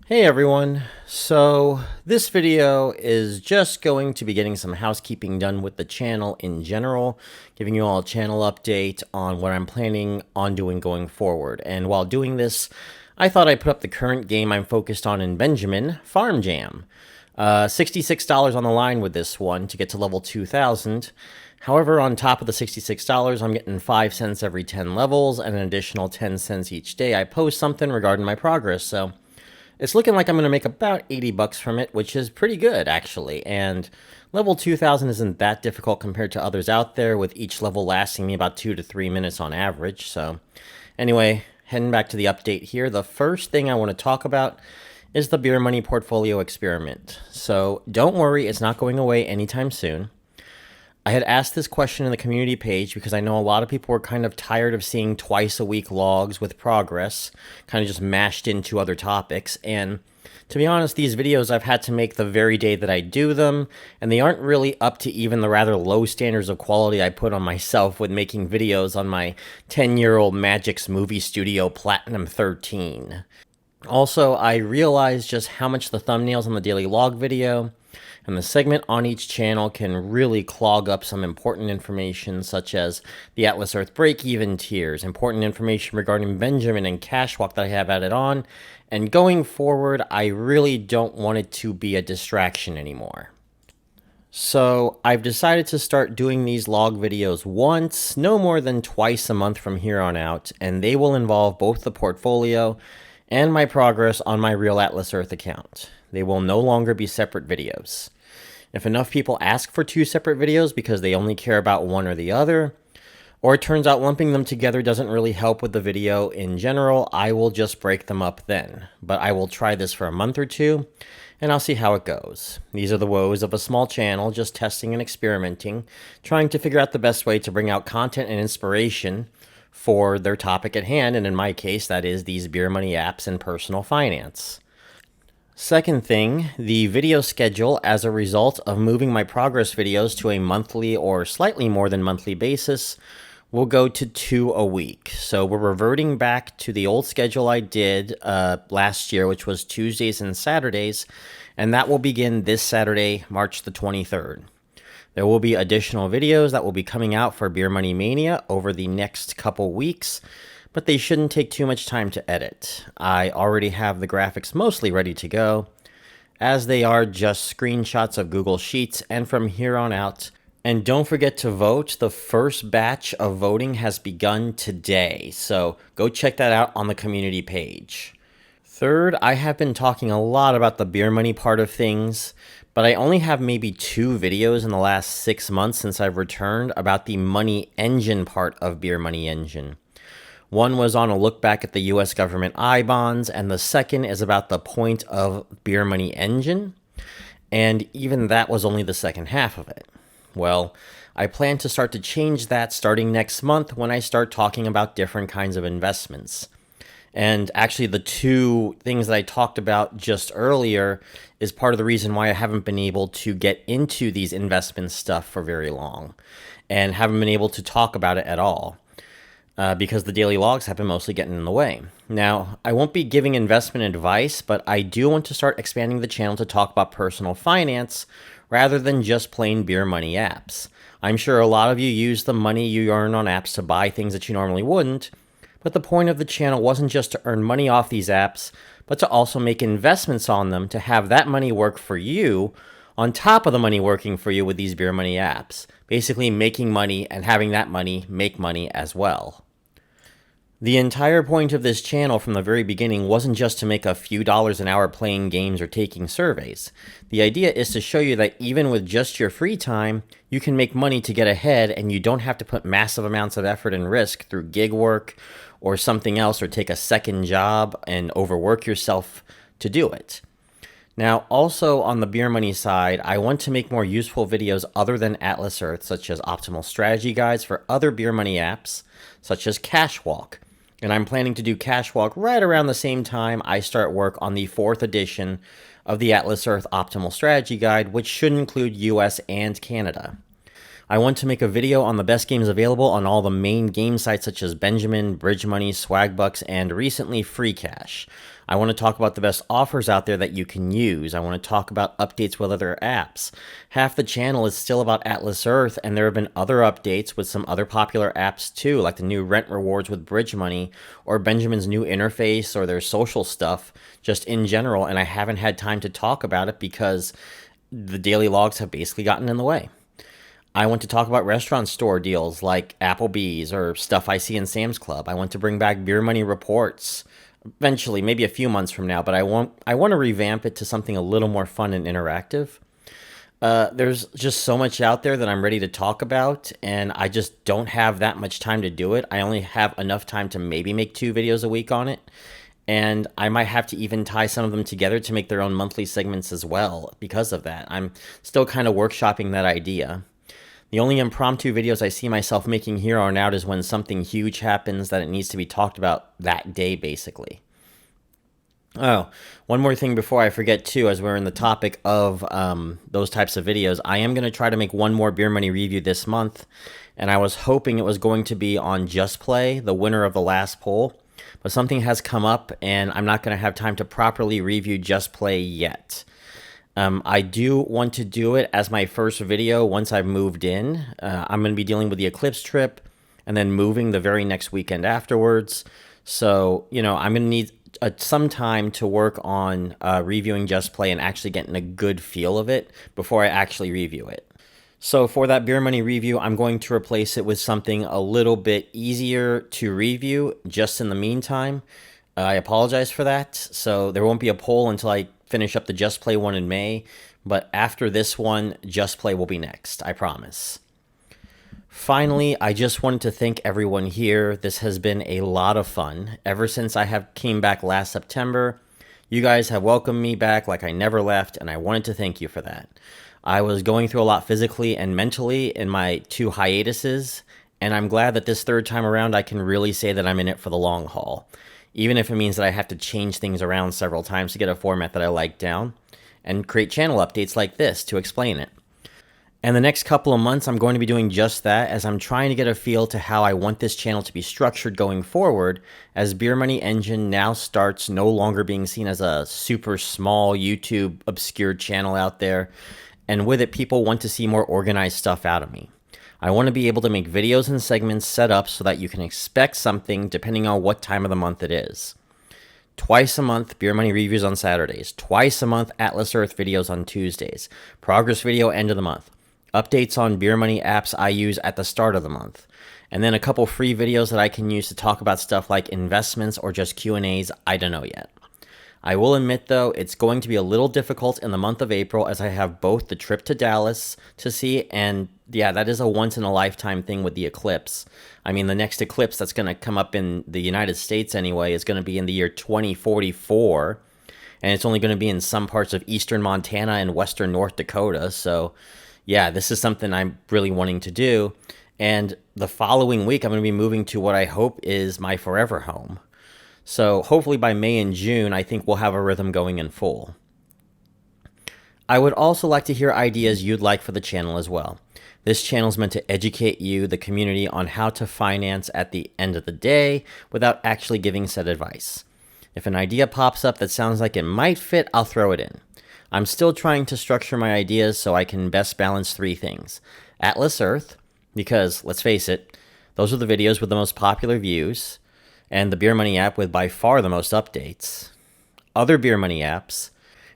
Hey everyone, so this video is just going to be getting some housekeeping done with the channel in general, giving you all a channel update on what I'm planning on doing going forward. And while doing this, I thought I'd put up the current game I'm focused on in Benjamin, Farm Jam. $66 on the line with this one to get to level 2000. However, on top of the $66, I'm getting 5 cents every 10 levels and an additional 10 cents each day I post something regarding my progress, so it's looking like I'm going to make about 80 bucks from it, which is pretty good, actually. And level 2000 isn't that difficult compared to others out there, with each level lasting me about 2 to 3 minutes on average. So anyway, heading back to the update here, the first thing I want to talk about is the Beer Money portfolio experiment. So don't worry, it's not going away anytime soon. I had asked this question in the community page because I know a lot of people were kind of tired of seeing twice a week logs with progress, kind of just mashed into other topics. And to be honest, these videos I've had to make the very day that I do them, and they aren't really up to even the rather low standards of quality I put on myself with making videos on my 10-year-old Magix Movie Studio Platinum 13. Also, I realized just how much the thumbnails on the daily log video and the segment on each channel can really clog up some important information, such as the Atlas Earth break-even tiers, important information regarding Benjamin and Cashwalk that I have added on, and going forward, I really don't want it to be a distraction anymore. So I've decided to start doing these log videos once, no more than twice a month from here on out, and they will involve both the portfolio and my progress on my real Atlas Earth account. They will no longer be separate videos. If enough people ask for 2 separate videos because they only care about one or the other, or it turns out lumping them together doesn't really help with the video in general, I will just break them up then. But I will try this for a month or two, and I'll see how it goes. These are the woes of a small channel, just testing and experimenting, trying to figure out the best way to bring out content and inspiration for their topic at hand, and in my case, that is these beer money apps and personal finance. Second thing, the video schedule, as a result of moving my progress videos to a monthly or slightly more than monthly basis, will go to 2 a week. So we're reverting back to the old schedule I did last year, which was Tuesdays and Saturdays, and that will begin this Saturday, March the 23rd. There will be additional videos that will be coming out for Beer Money Mania over the next couple weeks, but they shouldn't take too much time to edit. I already have the graphics mostly ready to go, as they are just screenshots of Google Sheets, and from here on out. And don't forget to vote. The first batch of voting has begun today, so go check that out on the community page. Third, I have been talking a lot about the beer money part of things, but I only have maybe 2 videos in the last 6 months since I've returned about the money engine part of Beer Money Engine. One was on a look back at the US government I-bonds, and the second is about the point of Beer Money Engine, and even that was only the second half of it. Well, I plan to start to change that starting next month when I start talking about different kinds of investments. And actually, the 2 things that I talked about just earlier is part of the reason why I haven't been able to get into these investment stuff for very long, and haven't been able to talk about it at all. Because the daily logs have been mostly getting in the way. Now, I won't be giving investment advice, but I do want to start expanding the channel to talk about personal finance rather than just plain beer money apps. I'm sure a lot of you use the money you earn on apps to buy things that you normally wouldn't, but the point of the channel wasn't just to earn money off these apps, but to also make investments on them to have that money work for you on top of the money working for you with these beer money apps. Basically making money and having that money make money as well. The entire point of this channel from the very beginning wasn't just to make a few dollars an hour playing games or taking surveys. The idea is to show you that even with just your free time, you can make money to get ahead, and you don't have to put massive amounts of effort and risk through gig work or something else, or take a second job and overwork yourself to do it. Now, also on the beer money side, I want to make more useful videos other than Atlas Earth, such as optimal strategy guides for other beer money apps, such as Cashwalk. And I'm planning to do Cashwalk right around the same time I start work on the 4th edition of the Atlas Earth Optimal Strategy Guide, which should include US and Canada. I want to make a video on the best games available on all the main game sites such as Benjamin, Bridge Money, Swagbucks, and recently Free Cash. I want to talk about the best offers out there that you can use. I want to talk about updates with other apps. Half the channel is still about Atlas Earth, and there have been other updates with some other popular apps too, like the new rent rewards with Bridge Money, or Benjamin's new interface, or their social stuff, just in general, and I haven't had time to talk about it because the daily logs have basically gotten in the way. I want to talk about restaurant store deals like Applebee's or stuff I see in Sam's Club. I want to bring back Beer Money reports eventually, maybe a few months from now, but I want to revamp it to something a little more fun and interactive. There's just so much out there that I'm ready to talk about, and I just don't have that much time to do it. I only have enough time to maybe make 2 videos a week on it, and I might have to even tie some of them together to make their own monthly segments as well because of that. I'm still kind of workshopping that idea. The only impromptu videos I see myself making here on out is when something huge happens that it needs to be talked about that day, basically. Oh, one more thing before I forget, too, as we're in the topic of those types of videos. I am going to try to make one more Beer Money review this month, and I was hoping it was going to be on Just Play, the winner of the last poll. But something has come up, and I'm not going to have time to properly review Just Play yet. I do want to do it as my first video once I've moved in. I'm going to be dealing with the Eclipse trip and then moving the very next weekend afterwards. So, I'm going to need some time to work on reviewing Just Play and actually getting a good feel of it before I actually review it. So for that Beer Money review, I'm going to replace it with something a little bit easier to review just in the meantime. I apologize for that. So there won't be a poll until I finish up the Just Play one in May, but after this one, Just Play will be next, I promise. Finally, I just wanted to thank everyone here. This has been a lot of fun. Ever since I came back last September, you guys have welcomed me back like I never left, and I wanted to thank you for that. I was going through a lot physically and mentally in my 2 hiatuses, and I'm glad that this 3rd time around I can really say that I'm in it for the long haul. Even if it means that I have to change things around several times to get a format that I like down, and create channel updates like this to explain it. And the next couple of months, I'm going to be doing just that, as I'm trying to get a feel to how I want this channel to be structured going forward, as Beer Money Engine now starts no longer being seen as a super small YouTube obscure channel out there, and with it, people want to see more organized stuff out of me. I want to be able to make videos and segments set up so that you can expect something depending on what time of the month it is. Twice a month, Beer Money reviews on Saturdays. Twice a month, Atlas Earth videos on Tuesdays. Progress video end of the month. Updates on Beer Money apps I use at the start of the month. And then a couple free videos that I can use to talk about stuff like investments or just Q&As, I don't know yet. I will admit, though, it's going to be a little difficult in the month of April as I have both the trip to Dallas to see, and yeah, that is a once-in-a-lifetime thing with the eclipse. I mean, the next eclipse that's going to come up in the United States anyway is going to be in the year 2044, and it's only going to be in some parts of eastern Montana and western North Dakota, so yeah, this is something I'm really wanting to do, and the following week I'm going to be moving to what I hope is my forever home. So hopefully by May and June, I think we'll have a rhythm going in full. I would also like to hear ideas you'd like for the channel as well. This channel is meant to educate you, the community, on how to finance at the end of the day without actually giving said advice. If an idea pops up that sounds like it might fit, I'll throw it in. I'm still trying to structure my ideas so I can best balance 3 things. Atlas Earth, because let's face it, those are the videos with the most popular views, and the Beer Money app with by far the most updates, other Beer Money apps,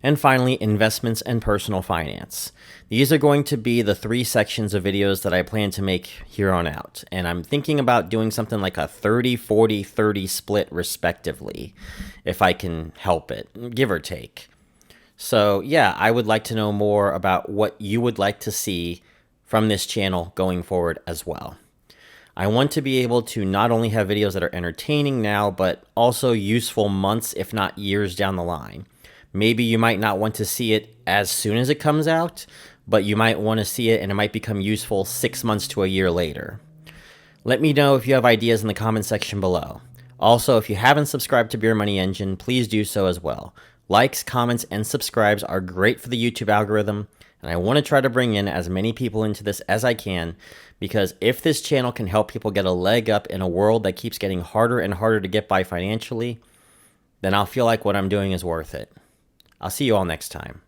and finally, investments and personal finance. These are going to be the 3 sections of videos that I plan to make here on out, and I'm thinking about doing something like a 30-40-30 split respectively, if I can help it, give or take. So yeah, I would like to know more about what you would like to see from this channel going forward as well. I want to be able to not only have videos that are entertaining now, but also useful months, if not years down the line. Maybe you might not want to see it as soon as it comes out, but you might want to see it and it might become useful 6 months to a year later. Let me know if you have ideas in the comment section below. Also, if you haven't subscribed to Beer Money Engine, please do so as well. Likes, comments, and subscribes are great for the YouTube algorithm, and I want to try to bring in as many people into this as I can, because if this channel can help people get a leg up in a world that keeps getting harder and harder to get by financially, then I'll feel like what I'm doing is worth it. I'll see you all next time.